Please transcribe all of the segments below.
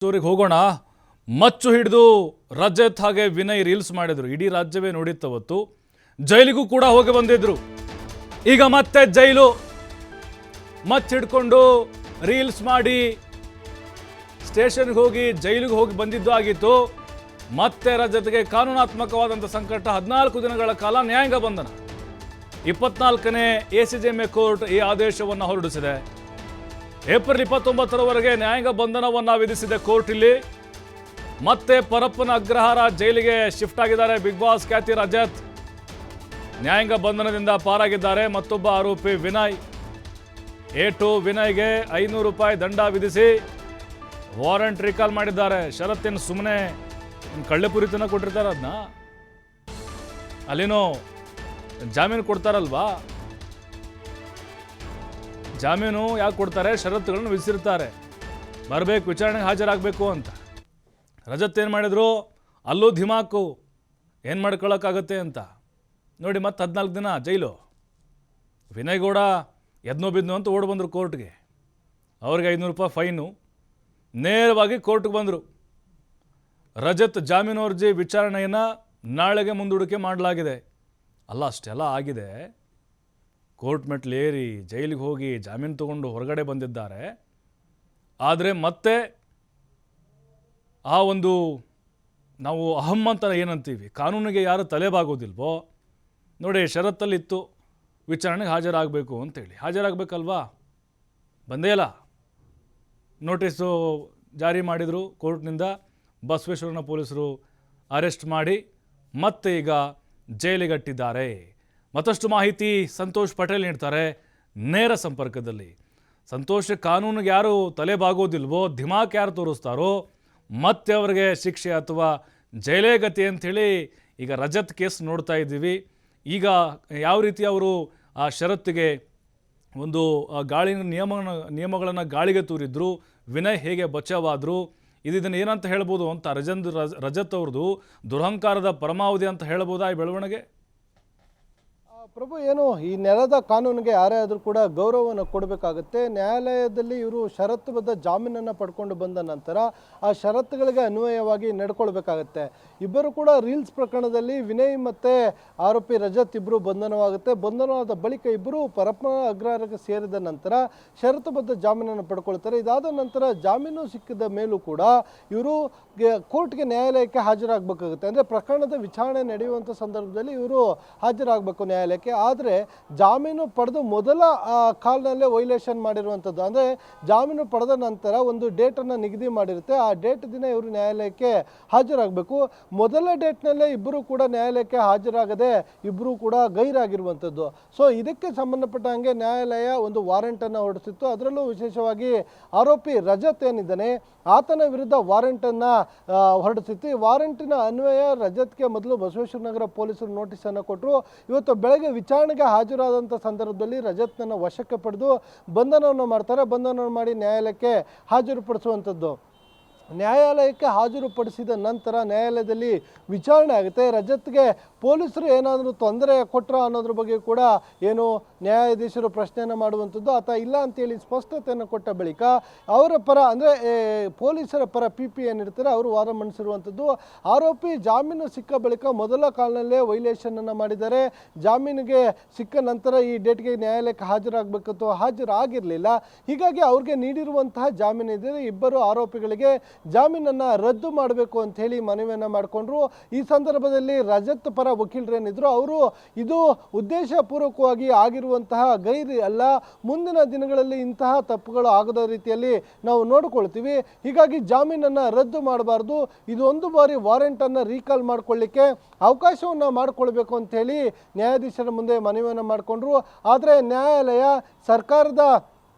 ಸ್ಟೋರಿಗೆ ಹೋಗೋಣ. ಮಚ್ಚು ಹಿಡಿದು ರಜತ್ ಹಾಗೆ ವಿನಯ್ ರೀಲ್ಸ್ ಮಾಡಿದ್ರು. ಇಡೀ ರಾಜ್ಯವೇ ನೋಡಿತ್ತವತ್ತು. ಜೈಲಿಗೂ ಕೂಡ ಹೋಗಿ ಬಂದಿದ್ರು. ಈಗ ಮತ್ತೆ ಜೈಲು ಮಚ್ಚು ಹಿಡ್ಕೊಂಡು ರೀಲ್ಸ್ ಮಾಡಿ ಸ್ಟೇಷನ್ಗೆ ಹೋಗಿ ಜೈಲಿಗೆ ಹೋಗಿ ಬಂದಿದ್ದು ಆಗಿತ್ತು. ಮತ್ತೆ ರಜತ್ಗೆ ಕಾನೂನಾತ್ಮಕವಾದಂಥ ಸಂಕಟ. 14 ದಿನಗಳ ಕಾಲ ನ್ಯಾಯಾಂಗ ಬಂಧನ. 24ನೇ ACJMA ಕೋರ್ಟ್ ಈ ಆದೇಶವನ್ನು ಹೊರಡಿಸಿದೆ. ಏಪ್ರಿಲ್ 29ರವರೆಗೆ ನ್ಯಾಯಾಂಗ ಬಂಧನವನ್ನು ವಿಧಿಸಿದೆ ಕೋರ್ಟ್. ಇಲ್ಲಿ ಮತ್ತೆ ಪರಪ್ಪನ ಅಗ್ರಹಾರ ಜೈಲಿಗೆ ಶಿಫ್ಟ್ ಆಗಿದ್ದಾರೆ ಬಿಗ್ ಬಾಸ್ ಖ್ಯಾತಿ ರಜತ್. ನ್ಯಾಯಾಂಗ ಬಂಧನದಿಂದ ಪಾರಾಗಿದ್ದಾರೆ. ಮತ್ತೊಬ್ಬ ಆರೋಪಿ ವಿನಯ್. ವಿನಯ್ಗೆ 500 ರೂಪಾಯಿ ದಂಡ ವಿಧಿಸಿ ವಾರೆಂಟ್ ರಿಕಾಲ್ ಮಾಡಿದ್ದಾರೆ. ಷರತ್ತಿನ ಸುಮ್ಮನೆ ಕಳ್ಳೆಪುರಿತನ ಕೊಟ್ಟಿರ್ತಾರೆ. ಅದನ್ನ ಅಲ್ಲೇನೋ ಜಾಮೀನು ಕೊಡ್ತಾರಲ್ವಾ, ಜಾಮೀನು ಯಾಕೆ ಕೊಡ್ತಾರೆ? ಷರತ್ತುಗಳನ್ನು ವಿಧಿಸಿರ್ತಾರೆ, ಬರಬೇಕು, ವಿಚಾರಣೆಗೆ ಹಾಜರಾಗಬೇಕು ಅಂತ. ರಜತ್ ಏನು ಮಾಡಿದ್ರು? ಅಲ್ಲೂ ಧಿಮಾಕು, ಏನು ಮಾಡ್ಕೊಳ್ಳೋಕ್ಕಾಗತ್ತೆ ಅಂತ ನೋಡಿ. ಮತ್ತೆ 14 ದಿನ ಜೈಲು. ವಿನಯ್ ಗೌಡ ಎದ್ನೋ ಬಿದ್ನೋ ಅಂತ ಓಡಿ ಬಂದರು ಕೋರ್ಟ್ಗೆ. ಅವ್ರಿಗೆ 500 ರೂಪಾಯಿ ಫೈನು. ನೇರವಾಗಿ ಕೋರ್ಟ್ಗೆ ಬಂದರು. ರಜತ್ ಜಾಮೀನು ಅರ್ಜಿ ವಿಚಾರಣೆಯನ್ನು ನಾಳೆಗೆ ಮುಂದೂಡಿಕೆ ಮಾಡಲಾಗಿದೆ. ಅಲ್ಲ, ಅಷ್ಟೆಲ್ಲ ಆಗಿದೆ. ಕೋರ್ಟ್ ಮೆಟ್ಲೇರಿ ಜೈಲಿಗೆ ಹೋಗಿ ಜಾಮೀನು ತಗೊಂಡು ಹೊರಗಡೆ ಬಂದಿದ್ದಾರೆ. ಆದರೆ ಮತ್ತೆ ಆ ಒಂದು ನಾವು ಅಹಂ ಅಂತ ಏನಂತೀವಿ, ಕಾನೂನಿಗೆ ಯಾರು ತಲೆಬಾಗೋದಿಲ್ವೋ ನೋಡಿ. ಷರತ್ತಲ್ಲಿತ್ತು ವಿಚಾರಣೆಗೆ ಹಾಜರಾಗಬೇಕು ಅಂತೇಳಿ. ಹಾಜರಾಗಬೇಕಲ್ವಾ? ಬಂದೇ ಇಲ್ಲ. ನೋಟಿಸು ಜಾರಿ ಮಾಡಿದರು ಕೋರ್ಟ್ನಿಂದ. ಬಸವೇಶ್ವರನ ಪೊಲೀಸರು ಅರೆಸ್ಟ್ ಮಾಡಿ ಮತ್ತೆ ಈಗ ಜೈಲಿಗಟ್ಟಿದ್ದಾರೆ. ಮತ್ತಷ್ಟು ಮಾಹಿತಿ ಸಂತೋಷ್ ಪಟೇಲ್ ನೀಡ್ತಾರೆ ನೇರ ಸಂಪರ್ಕದಲ್ಲಿ. ಸಂತೋಷ್, ಕಾನೂನಿಗೆ ಯಾರು ತಲೆಬಾಗೋದಿಲ್ವೋ, ಧಿಮಾಕ್ ಯಾರು ತೋರಿಸ್ತಾರೋ ಮತ್ತೆ ಅವರಿಗೆ ಶಿಕ್ಷೆ ಅಥವಾ ಜೈಲೇ ಗತಿ ಅಂಥೇಳಿ ಈಗ ರಜತ್ ಕೇಸ್ ನೋಡ್ತಾ ಇದ್ದೀವಿ. ಈಗ ಯಾವ ರೀತಿ ಅವರು ಆ ಷರತ್ತಿಗೆ ಒಂದು ಗಾಳಿನ ನಿಯಮಗಳನ್ನು ಗಾಳಿಗೆ ತೂರಿದ್ರು, ವಿನಯ್ ಹೇಗೆ ಬಚಾವಾದರು, ಇದನ್ನು ಏನಂತ ಹೇಳ್ಬೋದು ಅಂತ ರಜತ್ ಅವ್ರದ್ದು ದುರಹಂಕಾರದ ಪರಮಾವಧಿ ಅಂತ ಹೇಳ್ಬೋದಾ ಈ ಬೆಳವಣಿಗೆ? ಪ್ರಭು, ಏನು ಈ ನೆಲದ ಕಾನೂನಿಗೆ ಯಾರೇ ಆದರೂ ಕೂಡ ಗೌರವವನ್ನು ಕೊಡಬೇಕಾಗುತ್ತೆ. ನ್ಯಾಯಾಲಯದಲ್ಲಿ ಇವರು ಷರತ್ತುಬದ್ಧ ಜಾಮೀನನ್ನು ಪಡ್ಕೊಂಡು ಬಂದ ನಂತರ ಆ ಷರತ್ತುಗಳಿಗೆ ಅನ್ವಯವಾಗಿ ನಡ್ಕೊಳ್ಬೇಕಾಗತ್ತೆ. ಇಬ್ಬರು ಕೂಡ ರೀಲ್ಸ್ ಪ್ರಕರಣದಲ್ಲಿ ವಿನಯ್ ಮತ್ತು ಆರೋಪಿ ರಜತ್ ಇಬ್ಬರು ಬಂಧನವಾಗುತ್ತೆ. ಬಂಧನವಾದ ಬಳಿಕ ಇಬ್ಬರು ಪರಪ್ಪನ ಅಗ್ರಹಾರಕ್ಕೆ ಸೇರಿದ ನಂತರ ಷರತ್ತುಬದ್ಧ ಜಾಮೀನನ್ನು ಪಡ್ಕೊಳ್ತಾರೆ. ಇದಾದ ನಂತರ ಜಾಮೀನು ಸಿಕ್ಕಿದ ಮೇಲೂ ಕೂಡ ಇವರು ಕೋರ್ಟ್ಗೆ, ನ್ಯಾಯಾಲಯಕ್ಕೆ ಹಾಜರಾಗಬೇಕಾಗುತ್ತೆ. ಅಂದರೆ ಪ್ರಕರಣದ ವಿಚಾರಣೆ ನಡೆಯುವಂಥ ಸಂದರ್ಭದಲ್ಲಿ ಇವರು ಹಾಜರಾಗಬೇಕು ನ್ಯಾಯಾಲಯಕ್ಕೆ. ಆದರೆ ಜಾಮೀನು ಪಡೆದು ಮೊದಲ ಕಾಲ್ನಲ್ಲೇ ವೈಲೇಷನ್ ಮಾಡಿರುವಂಥದ್ದು. ಅಂದರೆ ಜಾಮೀನು ಪಡೆದ ನಂತರ ಒಂದು ಡೇಟನ್ನು ನಿಗದಿ ಮಾಡಿರುತ್ತೆ. ಆ ಡೇಟ್ ದಿನ ಇವರು ನ್ಯಾಯಾಲಯಕ್ಕೆ ಹಾಜರಾಗಬೇಕು. ಮೊದಲ ಡೇಟ್ನಲ್ಲೇ ಇಬ್ಬರು ಕೂಡ ನ್ಯಾಯಾಲಯಕ್ಕೆ ಹಾಜರಾಗದೆ ಇಬ್ಬರು ಕೂಡ ಗೈರಾಗಿರುವಂಥದ್ದು. ಸೊ ಇದಕ್ಕೆ ಸಂಬಂಧಪಟ್ಟಂಗೆ ನ್ಯಾಯಾಲಯ ಒಂದು ವಾರೆಂಟನ್ನು ಹೊರಡಿಸಿತ್ತು. ಅದರಲ್ಲೂ ವಿಶೇಷವಾಗಿ ಆರೋಪಿ ರಜತ್ ಏನಿದ್ದಾನೆ ಆತನ ವಿರುದ್ಧ ವಾರೆಂಟನ್ನು ಹೊರಡಿಸಿತ್ತು. ಈ ವಾರೆಂಟಿನ ಅನ್ವಯ ರಜತ್ಗೆ ಮೊದಲು ಬಸವೇಶ್ವರ ನಗರ ಪೊಲೀಸರು ನೋಟಿಸನ್ನು ಕೊಟ್ಟರು. ಇವತ್ತು ಬೆಳಗ್ಗೆ ವಿಚಾರಣೆಗೆ ಹಾಜರಾದಂಥ ಸಂದರ್ಭದಲ್ಲಿ ರಜತ್ನನ್ನು ವಶಕ್ಕೆ ಪಡೆದು ಬಂಧನವನ್ನು ಮಾಡ್ತಾರೆ. ಬಂಧನವನ್ನು ಮಾಡಿ ನ್ಯಾಯಾಲಯಕ್ಕೆ ಹಾಜರುಪಡಿಸುವಂಥದ್ದು. ನ್ಯಾಯಾಲಯಕ್ಕೆ ಹಾಜರುಪಡಿಸಿದ ನಂತರ ನ್ಯಾಯಾಲಯದಲ್ಲಿ ವಿಚಾರಣೆ ಆಗುತ್ತೆ. ರಜತ್ಗೆ ಪೊಲೀಸರು ಏನಾದರೂ ತೊಂದರೆ ಕೊಟ್ಟರ ಅನ್ನೋದ್ರ ಬಗ್ಗೆ ಕೂಡ ಏನು ನ್ಯಾಯಾಧೀಶರು ಪ್ರಶ್ನೆಯನ್ನು ಮಾಡುವಂಥದ್ದು. ಆತ ಇಲ್ಲ ಅಂತೇಳಿ ಸ್ಪಷ್ಟತೆಯನ್ನು ಕೊಟ್ಟ ಬಳಿಕ ಅವರ ಪರ, ಅಂದರೆ ಪೊಲೀಸರ ಪರ PP ಏನಿರ್ತಾರೆ ಅವರು ವಾದ ಮಂಡಿಸಿರುವಂಥದ್ದು. ಆರೋಪಿ ಜಾಮೀನು ಸಿಕ್ಕ ಬಳಿಕ ಮೊದಲ ಕಾಲ್ನಲ್ಲೇ ವೈಲೇಷನನ್ನು ಮಾಡಿದ್ದಾರೆ. ಜಾಮೀನಿಗೆ ಸಿಕ್ಕ ನಂತರ ಈ ಡೇಟ್ಗೆ ನ್ಯಾಯಾಲಯಕ್ಕೆ ಹಾಜರಾಗಬೇಕಿತ್ತು, ಹಾಜರಾಗಿರಲಿಲ್ಲ. ಹೀಗಾಗಿ ಅವ್ರಿಗೆ ನೀಡಿರುವಂತಹ ಜಾಮೀನು ಇದೆ. ಇಬ್ಬರು ಆರೋಪಿಗಳಿಗೆ ಜಾಮೀನನ್ನು ರದ್ದು ಮಾಡಬೇಕು ಅಂತ ಹೇಳಿ ಮನವಿಯನ್ನು ಮಾಡಿಕೊಂಡ್ರು. ಈ ಸಂದರ್ಭದಲ್ಲಿ ರಜತ್ ಪರ ವಕೀಲರೇನಿದ್ರು ಅವರು ಇದು ಉದ್ದೇಶಪೂರ್ವಕವಾಗಿ ಆಗಿರುವಂತಹ ಗೈರು ಅಲ್ಲ, ಮುಂದಿನ ದಿನಗಳಲ್ಲಿ ಇಂತಹ ತಪ್ಪುಗಳು ಆಗದ ರೀತಿಯಲ್ಲಿ ನಾವು ನೋಡಿಕೊಳ್ತೀವಿ, ಹೀಗಾಗಿ ಜಾಮೀನನ್ನು ರದ್ದು ಮಾಡಬಾರ್ದು, ಇದು ಒಂದು ಬಾರಿ ವಾರೆಂಟನ್ನು ರೀಕಾಲ್ ಮಾಡಿಕೊಳ್ಳಿಕ್ಕೆ ಅವಕಾಶವನ್ನು ಮಾಡಿಕೊಳ್ಬೇಕು ಅಂತ ಹೇಳಿ ನ್ಯಾಯಾಧೀಶರ ಮುಂದೆ ಮನವಿಯನ್ನು ಮಾಡಿಕೊಂಡ್ರು. ಆದರೆ ನ್ಯಾಯಾಲಯ ಸರ್ಕಾರದ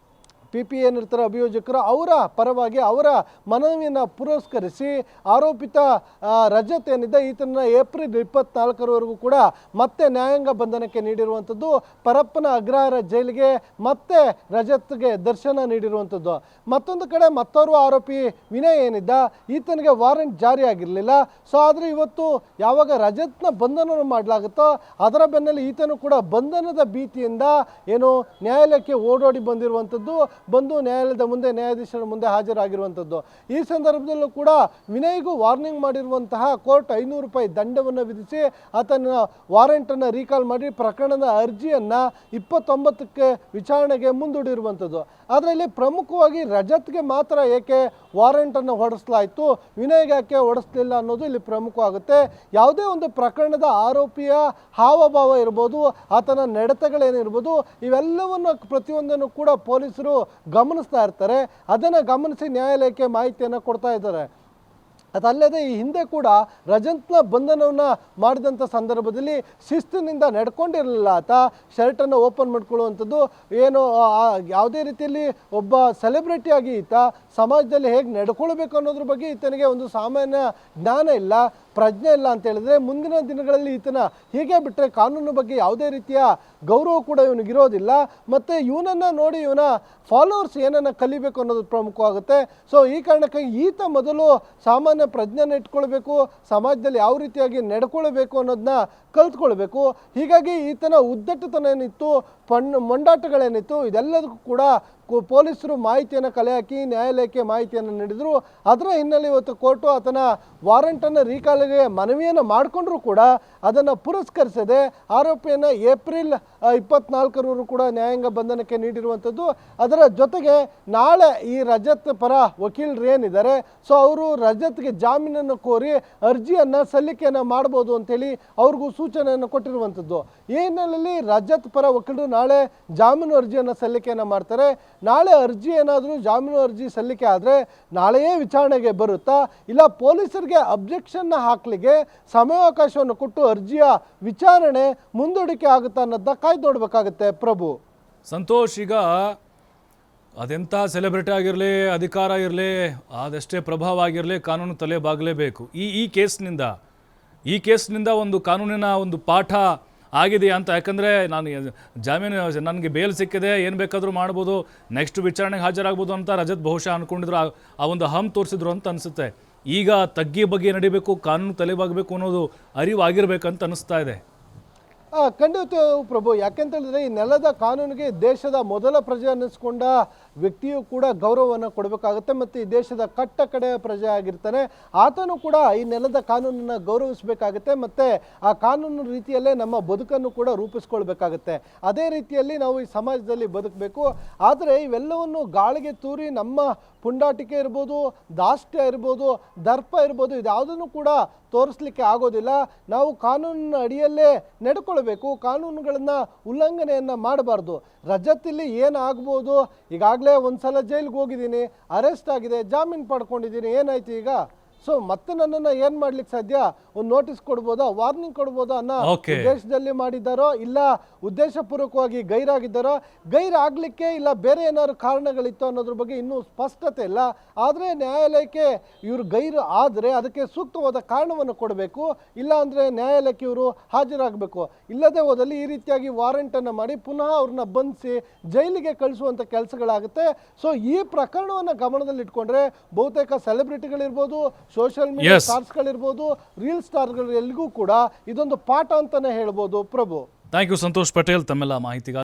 PP ಏನಿರ್ತಾರೆ ಅಭಿಯೋಜಕರು ಅವರ ಪರವಾಗಿ ಅವರ ಮನವಿಯನ್ನು ಪುರಸ್ಕರಿಸಿ ಆರೋಪಿತ ರಜತ್ ಏನಿದೆ ಈತನ ಏಪ್ರಿಲ್ 24ರವರೆಗೂ ಕೂಡ ಮತ್ತೆ ನ್ಯಾಯಾಂಗ ಬಂಧನಕ್ಕೆ ನೀಡಿರುವಂಥದ್ದು. ಪರಪ್ಪನ ಅಗ್ರಹಾರ ಜೈಲಿಗೆ ಮತ್ತೆ ರಜತ್ಗೆ ದರ್ಶನ ನೀಡಿರುವಂಥದ್ದು. ಮತ್ತೊಂದು ಕಡೆ ಮತ್ತೋರ್ವ ಆರೋಪಿ ವಿನಯ್ ಏನಿದ್ದ ಈತನಿಗೆ ವಾರೆಂಟ್ ಜಾರಿ ಆಗಿರಲಿಲ್ಲ. ಸೊ ಆದರೆ ಇವತ್ತು ಯಾವಾಗ ರಜತ್ನ ಬಂಧನವನ್ನು ಮಾಡಲಾಗುತ್ತೋ ಅದರ ಬೆನ್ನಲ್ಲಿ ಈತನು ಕೂಡ ಬಂಧನದ ಭೀತಿಯಿಂದ ಏನು ನ್ಯಾಯಾಲಯಕ್ಕೆ ಓಡೋಡಿ ಬಂದಿರುವಂಥದ್ದು. ಬಂದು ನ್ಯಾಯಾಲಯದ ಮುಂದೆ ನ್ಯಾಯಾಧೀಶರ ಮುಂದೆ ಹಾಜರಾಗಿರುವಂಥದ್ದು. ಈ ಸಂದರ್ಭದಲ್ಲೂ ಕೂಡ ವಿನಯ್ಗೂ ವಾರ್ನಿಂಗ್ ಮಾಡಿರುವಂತಹ ಕೋರ್ಟ್ 500 ರೂಪಾಯಿ ದಂಡವನ್ನು ವಿಧಿಸಿ ಆತನ ವಾರೆಂಟನ್ನು ರೀಕಾಲ್ ಮಾಡಿ ಪ್ರಕರಣದ ಅರ್ಜಿಯನ್ನು 29ಕ್ಕೆ ವಿಚಾರಣೆಗೆ ಮುಂದೂಡಿರುವಂಥದ್ದು. ಆದರೆ ಇಲ್ಲಿ ಪ್ರಮುಖವಾಗಿ ರಜತ್ಗೆ ಮಾತ್ರ ಏಕೆ ವಾರೆಂಟನ್ನು ಹೊರಡಿಸಲಾಯಿತು, ವಿನಯ್ಗೆ ಯಾಕೆ ಹೊರಡಿಸಲಿಲ್ಲ ಅನ್ನೋದು ಇಲ್ಲಿ ಪ್ರಮುಖವಾಗುತ್ತೆ. ಯಾವುದೇ ಒಂದು ಪ್ರಕರಣದ ಆರೋಪಿಯ ಹಾವಭಾವ ಇರ್ಬೋದು, ಆತನ ನಡತೆಗಳೇನಿರ್ಬೋದು, ಇವೆಲ್ಲವನ್ನು ಪ್ರತಿಯೊಂದನ್ನು ಕೂಡ ಪೊಲೀಸರು ಗಮನಿಸ್ತಾ ಇರ್ತಾರೆ. ಅದನ್ನು ಗಮನಿಸಿ ನ್ಯಾಯಾಲಯಕ್ಕೆ ಮಾಹಿತಿಯನ್ನು ಕೊಡ್ತಾ ಇದ್ದಾರೆ. ಅದಲ್ಲದೆ ಈ ಹಿಂದೆ ಕೂಡ ರಜತ್ನ ಬಂಧನವನ್ನು ಮಾಡಿದಂಥ ಸಂದರ್ಭದಲ್ಲಿ ಶಿಸ್ತಿನಿಂದ ನಡ್ಕೊಂಡಿರಲಿಲ್ಲ. ಆತ ಶರ್ಟನ್ನು ಓಪನ್ ಮಾಡ್ಕೊಳ್ಳುವಂಥದ್ದು ಏನು ಯಾವುದೇ ರೀತಿಯಲ್ಲಿ ಒಬ್ಬ ಸೆಲೆಬ್ರಿಟಿಯಾಗಿ ಈತ ಸಮಾಜದಲ್ಲಿ ಹೇಗೆ ನಡ್ಕೊಳ್ಬೇಕು ಅನ್ನೋದ್ರ ಬಗ್ಗೆ ಈತನಿಗೆ ಒಂದು ಸಾಮಾನ್ಯ ಜ್ಞಾನ ಇಲ್ಲ, ಪ್ರಜ್ಞೆ ಇಲ್ಲ ಅಂತ ಹೇಳಿದ್ರೆ ಮುಂದಿನ ದಿನಗಳಲ್ಲಿ ಈತನ ಹೀಗೆ ಬಿಟ್ಟರೆ ಕಾನೂನು ಬಗ್ಗೆ ಯಾವುದೇ ರೀತಿಯ ಗೌರವ ಕೂಡ ಇವನಿಗಿರೋದಿಲ್ಲ. ಮತ್ತು ಇವನನ್ನು ನೋಡಿ ಇವನ ಫಾಲೋವರ್ಸ್ ಏನನ್ನು ಕಲಿಬೇಕು ಅನ್ನೋದು ಪ್ರಮುಖವಾಗುತ್ತೆ. ಸೊ ಈ ಕಾರಣಕ್ಕಾಗಿ ಈತ ಮೊದಲು ಸಾಮಾನ್ಯ ಪ್ರಜ್ಞೆನ ಇಟ್ಕೊಳ್ಬೇಕು, ಸಮಾಜದಲ್ಲಿ ಯಾವ ರೀತಿಯಾಗಿ ನಡ್ಕೊಳ್ಬೇಕು ಅನ್ನೋದನ್ನ ಕಲ್ತ್ಕೊಳ್ಬೇಕು. ಹೀಗಾಗಿ ಈತನ ಉದ್ದಟತನ ಏನಿತ್ತು, ಮೊಂಡಾಟಗಳೇನಿತ್ತು, ಇದೆಲ್ಲದಕ್ಕೂ ಕೂಡ ಪೊಲೀಸರು ಮಾಹಿತಿಯನ್ನು ಕಲೆ ಹಾಕಿ ನ್ಯಾಯಾಲಯಕ್ಕೆ ಮಾಹಿತಿಯನ್ನು ನೀಡಿದರು. ಅದರ ಹಿನ್ನೆಲೆ ಇವತ್ತು ಕೋರ್ಟು ಆತನ ವಾರೆಂಟನ್ನು ರೀಕಾಲಿಗೆ ಮನವಿಯನ್ನು ಮಾಡಿಕೊಂಡ್ರೂ ಕೂಡ ಅದನ್ನು ಪುರಸ್ಕರಿಸದೆ ಆರೋಪಿಯನ್ನು ಏಪ್ರಿಲ್ 24ರವರೆಗೂ ಕೂಡ ನ್ಯಾಯಾಂಗ ಬಂಧನಕ್ಕೆ ನೀಡಿರುವಂಥದ್ದು. ಅದರ ಜೊತೆಗೆ ನಾಳೆ ಈ ರಜತ್ ಪರ ವಕೀಲರು ಏನಿದ್ದಾರೆ, ಸೊ ಅವರು ರಜತ್ಗೆ ಜಾಮೀನನ್ನು ಕೋರಿ ಅರ್ಜಿಯನ್ನು ಸಲ್ಲಿಕೆಯನ್ನು ಮಾಡ್ಬೋದು ಅಂತೇಳಿ ಅವ್ರಿಗೂ ಸೂಚನೆಯನ್ನು ಕೊಟ್ಟಿರುವಂಥದ್ದು. ಈ ಹಿನ್ನೆಲೆಯಲ್ಲಿ ರಜತ್ ಪರ ವಕೀಲರು ನಾಳೆ ಜಾಮೀನು ಅರ್ಜಿಯನ್ನು ಸಲ್ಲಿಕೆಯನ್ನು ಮಾಡ್ತಾರೆ. ನಾಳೆ ಅರ್ಜಿ ಏನಾದರೂ ಜಾಮೀನು ಅರ್ಜಿ ಸಲ್ಲಿಕೆ ಆದರೆ ನಾಳೆಯೇ ವಿಚಾರಣೆಗೆ ಬರುತ್ತಾ, ಇಲ್ಲ ಪೊಲೀಸರಿಗೆ ಅಬ್ಜೆಕ್ಷನ್ನ ಹಾಕಲಿಕ್ಕೆ ಸಮಯಾವಕಾಶವನ್ನು ಕೊಟ್ಟು ಅರ್ಜಿಯ ವಿಚಾರಣೆ ಮುಂದೂಡಿಕೆ ಆಗುತ್ತಾ ಅನ್ನೋದನ್ನ ಕಾಯ್ದು ನೋಡಬೇಕಾಗುತ್ತೆ. ಪ್ರಭು ಸಂತೋಷ್, ಈಗ ಅದೆಂಥ ಸೆಲೆಬ್ರಿಟಿ ಆಗಿರಲಿ, ಅಧಿಕಾರ ಇರಲಿ, ಅದೆಷ್ಟೇ ಪ್ರಭಾವ ಆಗಿರಲಿ, ಕಾನೂನು ತಲೆ ಬಾಗಲೇಬೇಕು. ಈ ಕೇಸ್ನಿಂದ ಒಂದು ಕಾನೂನಿನ ಒಂದು ಪಾಠ ಆಗಿದೆಯಾ ಅಂತ. ಯಾಕಂದರೆ ನಾನು ಜಾಮೀನು, ನನಗೆ ಬೇಲ್ ಸಿಕ್ಕಿದೆ, ಏನು ಬೇಕಾದರೂ ಮಾಡ್ಬೋದು, ನೆಕ್ಸ್ಟ್ ವಿಚಾರಣೆಗೆ ಹಾಜರಾಗ್ಬೋದು ಅಂತ ರಜತ್ ಬಹುಶಃ ಅಂದ್ಕೊಂಡಿದ್ರು, ಆ ಒಂದು ಹಮ್ ತೋರಿಸಿದ್ರು ಅಂತ ಅನಿಸುತ್ತೆ. ಈಗ ತಗ್ಗಿ ಬಗ್ಗೆ ನಡಿಬೇಕು, ಕಾನೂನು ತಲೆಬಾಗಬೇಕು ಅನ್ನೋದು ಅರಿವು ಆಗಿರಬೇಕಂತ ಅನಿಸ್ತಾ ಇದೆ. ಖಂಡಿತ ಪ್ರಭು. ಯಾಕೆಂತ ಹೇಳಿದ್ರೆ ಈ ನೆಲದ ಕಾನೂನಿಗೆ ದೇಶದ ಮೊದಲ ಪ್ರಜೆ ಅನ್ನಿಸ್ಕೊಂಡ ವ್ಯಕ್ತಿಯು ಕೂಡ ಗೌರವವನ್ನು ಕೊಡಬೇಕಾಗುತ್ತೆ. ಮತ್ತು ಈ ದೇಶದ ಕಟ್ಟ ಕಡೆಯ ಪ್ರಜೆ ಆಗಿರ್ತಾನೆ, ಆತನು ಕೂಡ ಈ ನೆಲದ ಕಾನೂನನ್ನು ಗೌರವಿಸಬೇಕಾಗುತ್ತೆ. ಮತ್ತು ಆ ಕಾನೂನು ರೀತಿಯಲ್ಲೇ ನಮ್ಮ ಬದುಕನ್ನು ಕೂಡ ರೂಪಿಸ್ಕೊಳ್ಬೇಕಾಗತ್ತೆ. ಅದೇ ರೀತಿಯಲ್ಲಿ ನಾವು ಈ ಸಮಾಜದಲ್ಲಿ ಬದುಕಬೇಕು. ಆದರೆ ಇವೆಲ್ಲವನ್ನು ಗಾಳಿಗೆ ತೂರಿ ನಮ್ಮ ಪುಂಡಾಟಿಕೆ ಇರ್ಬೋದು, ದಾಷ್ಟ್ಯ ಇರ್ಬೋದು, ದರ್ಪ ಇರ್ಬೋದು, ಇದ್ಯಾವುದನ್ನು ಕೂಡ ತೋರಿಸ್ಲಿಕ್ಕೆ ಆಗೋದಿಲ್ಲ. ನಾವು ಕಾನೂನಿನ ಅಡಿಯಲ್ಲೇ ನಡ್ಕೊಳ್ಬೇಕು, ಕಾನೂನುಗಳನ್ನು ಉಲ್ಲಂಘನೆಯನ್ನು ಮಾಡಬಾರ್ದು. ರಜತ್ ಇಲ್ಲಿ ಏನಾಗ್ಬೋದು, ಈಗಾಗಲೇ ಒಂದ್ಸಲ ಜೈಲಿಗೆ ಹೋಗಿದ್ದೀನಿ, ಅರೆಸ್ಟ್ ಆಗಿದೆ, ಜಾಮೀನು ಪಡ್ಕೊಂಡಿದ್ದೀನಿ, ಏನಾಯ್ತು ಈಗ? ಸೊ ಮತ್ತೆ ನನ್ನನ್ನು ಏನು ಮಾಡ್ಲಿಕ್ಕೆ ಸಾಧ್ಯ? ಒಂದು ನೋಟಿಸ್ ಕೊಡ್ಬೋದಾ, ವಾರ್ನಿಂಗ್ ಕೊಡ್ಬೋದಾ ಅನ್ನೋ ಉದ್ದೇಶದಲ್ಲಿ ಮಾಡಿದ್ದಾರೋ, ಇಲ್ಲ ಉದ್ದೇಶಪೂರ್ವಕವಾಗಿ ಗೈರಾಗಿದ್ದಾರೋ, ಗೈರಾಗಲಿಕ್ಕೆ ಇಲ್ಲ ಬೇರೆ ಏನಾದ್ರು ಕಾರಣಗಳಿತ್ತು ಅನ್ನೋದ್ರ ಬಗ್ಗೆ ಇನ್ನೂ ಸ್ಪಷ್ಟತೆ ಇಲ್ಲ. ಆದರೆ ನ್ಯಾಯಾಲಯಕ್ಕೆ ಇವರು ಗೈರು ಆದರೆ ಅದಕ್ಕೆ ಸೂಕ್ತವಾದ ಕಾರಣವನ್ನು ಕೊಡಬೇಕು, ಇಲ್ಲ ಅಂದರೆ ನ್ಯಾಯಾಲಯಕ್ಕೆ ಇವರು ಹಾಜರಾಗಬೇಕು. ಇಲ್ಲದೆ ಹೋದಲ್ಲಿ ಈ ರೀತಿಯಾಗಿ ವಾರೆಂಟನ್ನು ಮಾಡಿ ಪುನಃ ಅವ್ರನ್ನ ಬಂಧಿಸಿ ಜೈಲಿಗೆ ಕಳಿಸುವಂಥ ಕೆಲಸಗಳಾಗುತ್ತೆ. ಸೊ ಈ ಪ್ರಕರಣವನ್ನು ಗಮನದಲ್ಲಿಟ್ಕೊಂಡ್ರೆ ಬಹುತೇಕ ಸೆಲೆಬ್ರಿಟಿಗಳಿರ್ಬೋದು, ಸೋಷಿಯಲ್ ಮೀಡಿಯಾ ಸ್ಟಾರ್ಸ್ಗಳಿರ್ಬೋದು, ರೀಲ್ ಸ್ಟಾರ್ಗಳು ಎಲ್ಲಿಗೂ ಕೂಡ ಇದೊಂದು ಪಾಠ ಅಂತಾನೆ ಹೇಳ್ಬೋದು. ಪ್ರಭು, ಥ್ಯಾಂಕ್ ಯು ಸಂತೋಷ್ ಪಟೇಲ್, ತಮ್ಮೆಲ್ಲ ಮಾಹಿತಿಗಾಗಿ.